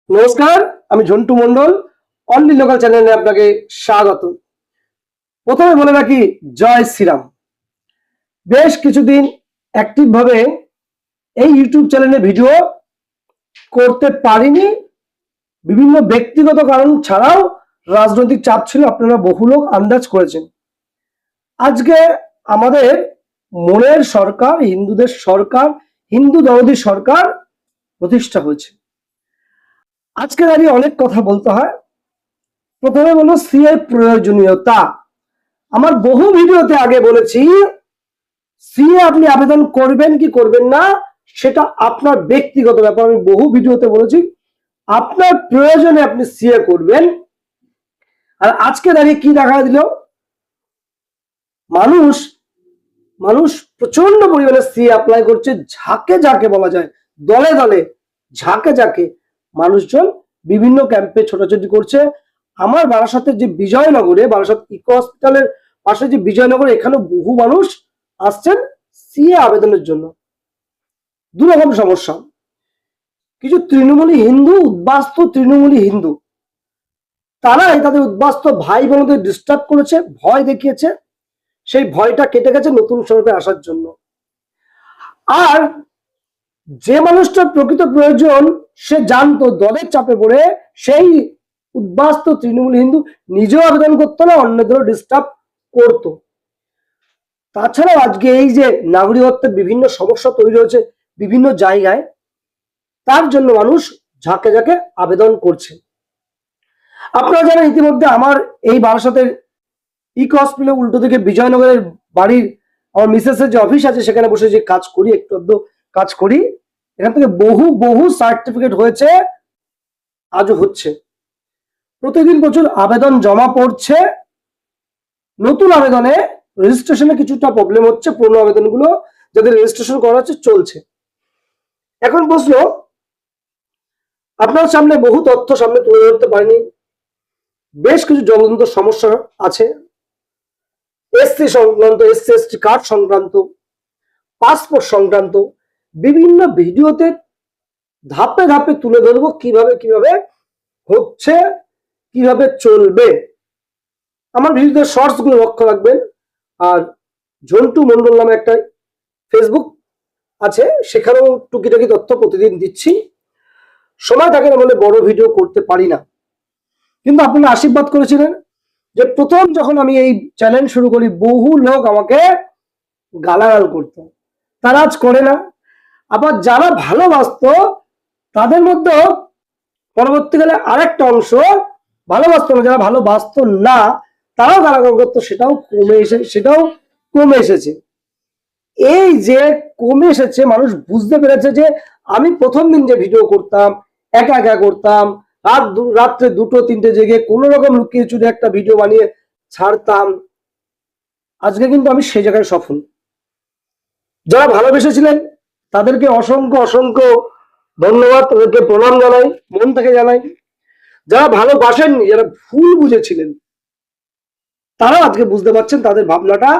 নমস্কার, আমি Jhantu Mondal. Only local চ্যানেলে আপনাকে স্বাগত। প্রথমে বলে রাখি, জয় শ্রীরাম। বেশ কিছুদিন অ্যাক্টিভ ভাবে এই ইউটিউব চ্যানেলে ভিডিও করতে পারিনি, বিভিন্ন ব্যক্তিগত কারণ ছাড়াও রাজনৈতিক চাপ ছিল, আপনারা বহু লোক আন্দাজ করেছেন। আজকে আমাদের মনের সরকার, হিন্দুদের সরকার, হিন্দু দরদি সরকার প্রতিষ্ঠা হয়েছে। আজকে দাঁড়িয়ে অনেক কথা বলতে হয়। প্রথমে বলবো সিএ প্রয়োজনীয়তা। আমার বহু ভিডিওতে আগে বলেছি, সিএ আপনি আবেদন করবেন কি করবেন না সেটা আপনার ব্যক্তিগত ব্যাপার। আমি বহু ভিডিওতে বলেছি আপনার প্রয়োজনে আপনি সিএ করবেন। আর আজকে দাঁড়িয়ে কি দেখা দিল, মানুষ মানুষ প্রচন্ড পরিমাণে সিএ অ্যাপ্লাই করছে। ঝাঁকে ঝাঁকে বলা যায়, দলে দলে, ঝাঁকে ঝাঁকে মানুষজন বিভিন্ন ক্যাম্পে ছোটাছুটি করছে। আমার বারাসাতের যে বিজয়নগরে, বারাসাত ইকো হসপিটালের পাশে যে বিজয়নগরে, এখানে বহু মানুষ আসছেন সিএ আবেদনের জন্য। দুরকম সমস্যা, কিছু তৃণমূলী হিন্দু, উদ্বাস্তু তৃণমূলী হিন্দু, তারাই তাদের উদ্বাস্তু ভাই বোনদের ডিস্টার্ব করেছে, ভয় দেখিয়েছে। সেই ভয়টা কেটে গেছে নতুন স্বরূপে আসার জন্য। আর যে মানুষটার প্রকৃত প্রয়োজন, সে জানতো দলের চাপে পড়ে সেই উদ্বাস্তু তৃণমূল হিন্দু নিজেও আবেদন করতো না, অন্যদেরও ডিস্টার্ব করতো। তাছাড়াও আজকে এই যে নাগরিকত্বের বিভিন্ন সমস্যা তৈরি হয়েছে বিভিন্ন জায়গায়, তার জন্য মানুষ ঝাঁকে ঝাঁকে আবেদন করছে। আপনারা জানেন ইতিমধ্যে আমার এই বারাসাতের ইকো হসপিটালের উল্টো দিকে বিজয়নগরের বাড়ির আমার মিসেসের যে অফিস আছে, সেখানে বসে যে কাজ করি, একটু আধটু কাজ করি, এখান থেকে বহু বহু সার্টিফিকেট হয়েছে, আজও হচ্ছে। প্রতিদিন প্রচুর আবেদন জমা পড়ছে। নতুন আবেদনে রেজিস্ট্রেশনে কিছুটা প্রবলেম হচ্ছে, পুরনো আবেদনগুলো যাদের রেজিস্ট্রেশন করা হচ্ছে চলছে। এখন প্রশ্ন, আপনার সামনে বহু তথ্য সামনে তুলে ধরতে পারিনি। বেশ কিছু জ্বলন্ত সমস্যা আছে, এসসি সংক্রান্ত, এসসি এসটি কার্ড সংক্রান্ত, পাসপোর্ট সংক্রান্ত। বিভিন্ন ভিডিওতে ধাপে ধাপে তুলে ধরবো কিভাবে কিভাবে হচ্ছে, কিভাবে চলবে। আমার ভিডিওতে শর্টস গুলো লক্ষ্য রাখবেন। আর ঝন্টু মন্ডল নামে একটা ফেসবুক আছে, সেখানেও টুকিটাকি তথ্য প্রতিদিন দিচ্ছি। সময় থাকে না বলে বড় ভিডিও করতে পারি না, কিন্তু আপনারা আশীর্বাদ করেছিলেন যে প্রথম যখন আমি এই চ্যানেল শুরু করি, বহু লোক আমাকে গালাগাল করতো, তারা আজ করে না। আবার যারা ভালোবাসতো, তাদের মধ্যে পরবর্তীকালে আরেকটা অংশ ভালোবাসতো না, যারা ভালোবাসতো না তারাও গালাগাল করতো, সেটাও কমে এসেছে। এই যে কমে এসেছে, মানুষ বুঝতে পেরেছে যে আমি প্রথম দিন যে ভিডিও করতাম, একা একা করতাম, রাত্রে 2-3টে জেগে কোনো রকম লুকিয়ে চুরে একটা ভিডিও বানিয়ে ছাড়তাম, আজকে কিন্তু আমি সেই জায়গায় সফল। যারা ভালোবেসেছিলেন তাদেরকে অসংখ্য অসংখ্য ধন্যবাদ, তাদেরকে প্রণাম জানাই, মন থেকে জানাই। যারা ভালোবাসেননি, যারা ভুল বুঝেছিলেন, তারা আজকে বুঝতে পারছেন তাদের ভাবনাটা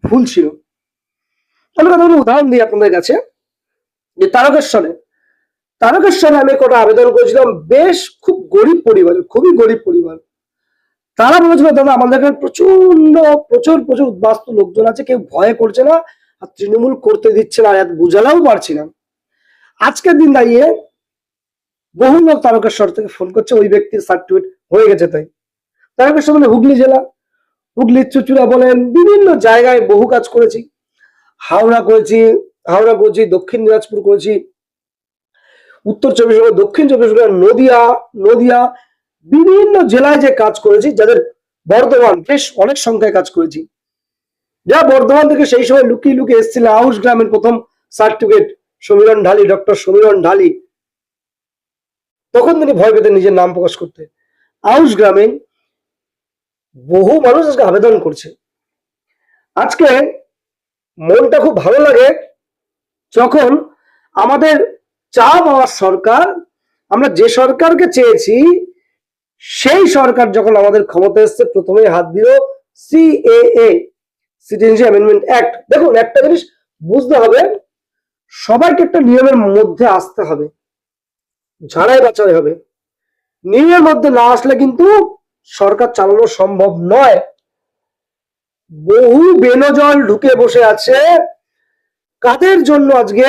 ভুল ছিল। আমি কতগুলো উদাহরণ দিই আপনাদের কাছে। যে তারকেশ্বরে আমি কটা আবেদন করেছিলাম, বেশ খুব গরিব পরিবার, খুবই গরিব পরিবার। তারা বলেছিল দাদা আমাদের এখানে প্রচুর প্রচুর উদ্বাস্তু লোকজন আছে, কেউ ভয় করছে না, আর তৃণমূল করতে দিচ্ছে না, আর বুঝালাও পারছি না। আজকের দিন দাঁড়িয়ে বহু লোক তারকেশ্বর থেকে ফোন করছে, ওই ব্যক্তির সার্টিফিকেট হয়ে গেছে। তাই তারকেশ্বর মানে হুগলি জেলা, হুগলির চুচুড়া বলেন, বিভিন্ন জায়গায় বহু কাজ করেছি। হাওড়া করেছি, দক্ষিণ দিনাজপুর করেছি, উত্তর 24 পরগনা, দক্ষিণ 24 পরগনা, নদিয়া, বিভিন্ন জেলায় যে কাজ করেছি, যাদের বর্ধমান বেশ অনেক সংখ্যায় কাজ করেছি। যা বর্ধমান থেকে সেই সময় লুকিয়ে লুকিয়ে এসেছিলেন, আউশ গ্রামের প্রথম সার্টিফিকেট সমীরণ ঢালি, ডক্টর সমীরণ ঢালি, তখন তিনি ভয় পেতেন নিজের নাম প্রকাশ করতে। আউশ গ্রামে বহু মানুষ আজকে আবেদন করছে। আজকে মনটা খুব ভালো লাগে যখন আমাদের চা পাওয়ার সরকার, আমরা যে সরকারকে চেয়েছি, সেই সরকার যখন আমাদের ক্ষমতা এসছে, প্রথমে হাত দিল সিএএ, সিটিজেনশিপ অ্যামেন্ডমেন্ট অ্যাক্ট। দেখুন, একটা জিনিস বুঝতে হবে, সবাইকে একটা নিয়মের মধ্যে আসতে হবে, ঝাড়াই বাছাই হবে। নিউ ইয়ার মধ্যে না আসলে কিন্তু সরকার চালানো সম্ভব নয়। বহু বেনজল ঢুকে বসে আছে, কাদের জন্য আজকে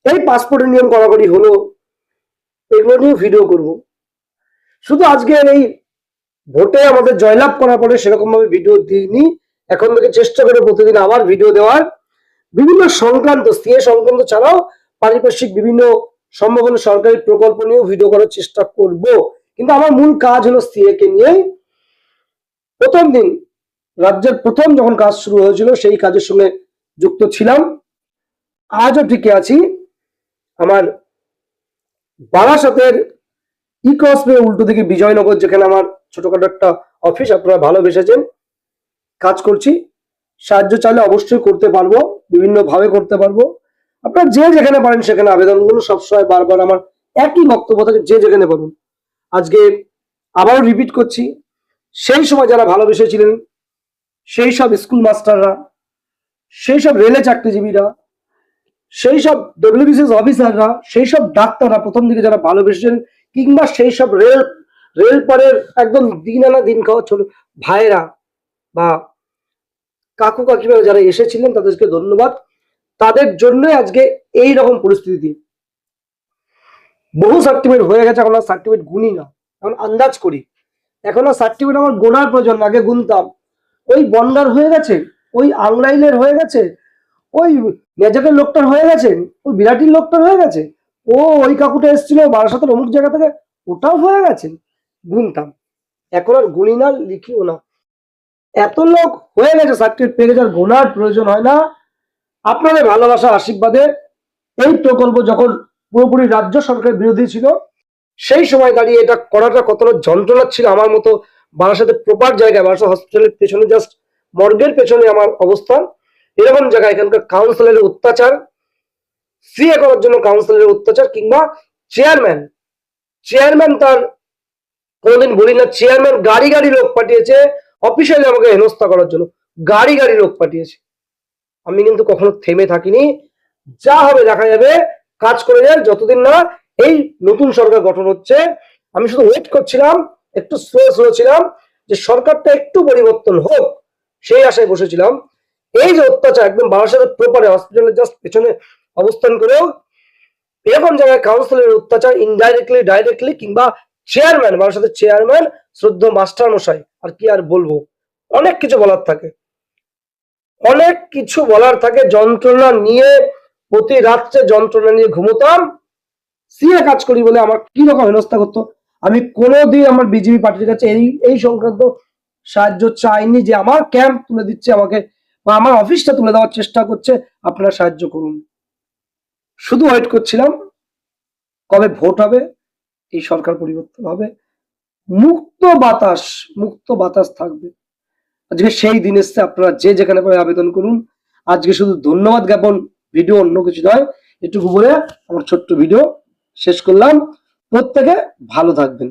এই পাসপোর্টের নিয়ম কড়াকড়ি হলো, এগুলো নিয়ে ভিডিও করব। শুধু আজকে এই ভোটে আমাদের জয়লাভ করার পরে সেরকম ভাবে ভিডিও দিইনি, এখন থেকে চেষ্টা করে প্রতিদিন আবার ভিডিও দেওয়ার, বিভিন্ন সংক্রান্ত সিএ সংক্রান্ত ছাড়াও পারিপার্শ্বিক বিভিন্ন সম্ভাবনা সরকারি প্রকল্প নিয়েও ভিডিও করার চেষ্টা করব। কিন্তু আমার মূল কাজ হলো সিএ কে নিয়ে। প্রথম দিন রাজ্যের প্রথম যখন কাজ শুরু হয়েছিল সেই কাজের সঙ্গে যুক্ত ছিলাম, আজও টিকে আছি। আমার বারাসাতের ইকসওয়ে উল্টো দিকে বিজয়নগর, যেখানে আমার ছোটখাটো একটা অফিস, আপনারা ভালোবেসেছেন, কাজ করছি। সাহায্য চাইলে অবশ্যই করতে পারবো, বিভিন্ন ভাবে করতে পারবো। আপনারা যে যেখানে পারেন সেখানে আবেদন করুন। সবসময় বারবার আমার একই বক্তব্য থাকে, যে যেখানে পারুন। আজকে আবারও রিপিট করছি, সেই সময় যারা ভালোবেসেছিলেন, সেই সব স্কুল মাস্টাররা, সেই সব রেলে চাকরিজীবীরা, সেই সব ডব্লিউবিসিএস অফিসাররা, সেই সব ডাক্তাররা প্রথম দিকে যারা ভালোবেসেছেন, কিংবা সেই সব রেল পারের একদম দিন আনা দিন খাওয়া ছোট ভাইরা বা কাকু কাকিমা যারা এসেছিলেন, তাদেরকে ধন্যবাদ। তাদের জন্য আজকে এই রকম পরিস্থিতি। বহু সার্টিফিকেট হয়ে গেছে, এখন আর সার্টিফিকেট গুনি না, এখন আন্দাজ করি। এখন আর সার্টিফিকেট আমার গোনার প্রয়োজন, আগে গুনতাম। ওই বন্ডার হয়ে গেছে, ওই আংলাইলের হয়ে গেছে, ওই মেজাটের লোকটার হয়ে গেছে, ওই বিরাটির লোকটার হয়ে গেছে, ও ওই কাকুটা এসেছিল বারাসাতের অমুক জায়গা থেকে, ওটাও হয়ে গেছে, গুনতাম। এখন আর গুনি না, লিখিও না। এত লোক হয়ে গেছে, সার্টিফিকেট পেয়ে গেছে, আর গোনার প্রয়োজন হয় না। আপনাদের ভালোবাসা আশীর্বাদে এই প্রকল্প যখন পুরোপুরি রাজ্য সরকারের বিরোধী ছিল, সেই সময় দাঁড়িয়ে এটা করাটা কতটা যন্ত্রণা ছিল। আমার মতো বারাসাতের প্রপার জায়গায়, বারাসাত হসপিটালের পেছনে, জাস্ট মর্গের পেছনে আমার অবস্থান, এরকম জায়গায় এখানকার কাউন্সিলরের অত্যাচার, সিএ করার জন্য কাউন্সিলরের অত্যাচার, কিংবা চেয়ারম্যান তার কোনোদিন বলি না, চেয়ারম্যান গাড়ি গাড়ি লোক পাঠিয়েছে অফিসিয়ালি আমাকে হেনস্থা করার জন্য, গাড়ি গাড়ি লোক পাঠিয়েছে। আমি কিন্তু কখনো থেমে থাকিনি, যা হবে দেখা যাবে, কাজ করে যায়। যতদিন না এই নতুন সরকার গঠন হচ্ছে, আমি শুধু ওয়েট করছিলাম, একটু স্লো ছিলাম যে সরকারটা একটু পরিবর্তন হোক, সেই আশায় বসেছিলাম। এই যে অত্যাচার, একদম বারাসাতের প্রপারে হসপিটালের জাস্ট পেছনে অবস্থান করেও এরকম জায়গায় কাউন্সিলের অত্যাচার, ইনডাইরেক্টলি ডাইরেক্টলি, কিংবা চেয়ারম্যান, বারাসাতের চেয়ারম্যান শ্রদ্ধা মাস্টার মশাই, আর কি আর বলবো, অনেক কিছু বলার থাকে, অনেক কিছু বলার থাকে। যন্ত্রণা নিয়ে, প্রতি রাত্রে যন্ত্রণা নিয়ে ঘুমোতাম। সিএ কাজ করি বলে আমার কি রকম হেনস্থা করতো। আমি কোনোদিন আমার বিজেপি পার্টির কাছে এই সংক্রান্ত সাহায্য চাইনি, যে আমার ক্যাম্প তুলে দিচ্ছে আমাকে, বা আমার অফিসটা তুলে দেওয়ার চেষ্টা করছে, আপনারা সাহায্য করুন। শুধু ওয়েট করছিলাম কবে ভোট হবে, এই সরকার পরিবর্তন হবে, মুক্ত বাতাস থাকবে। আজকে সেই দিন এসছে, আপনারা যে যেখানে পারে আবেদন করুন। আজকে শুধু ধন্যবাদ জ্ঞাপন ভিডিও, অন্য কিছু নয়। এটুকু বলে আমার ছোট্ট ভিডিও শেষ করলাম। প্রত্যেকে ভালো থাকবেন।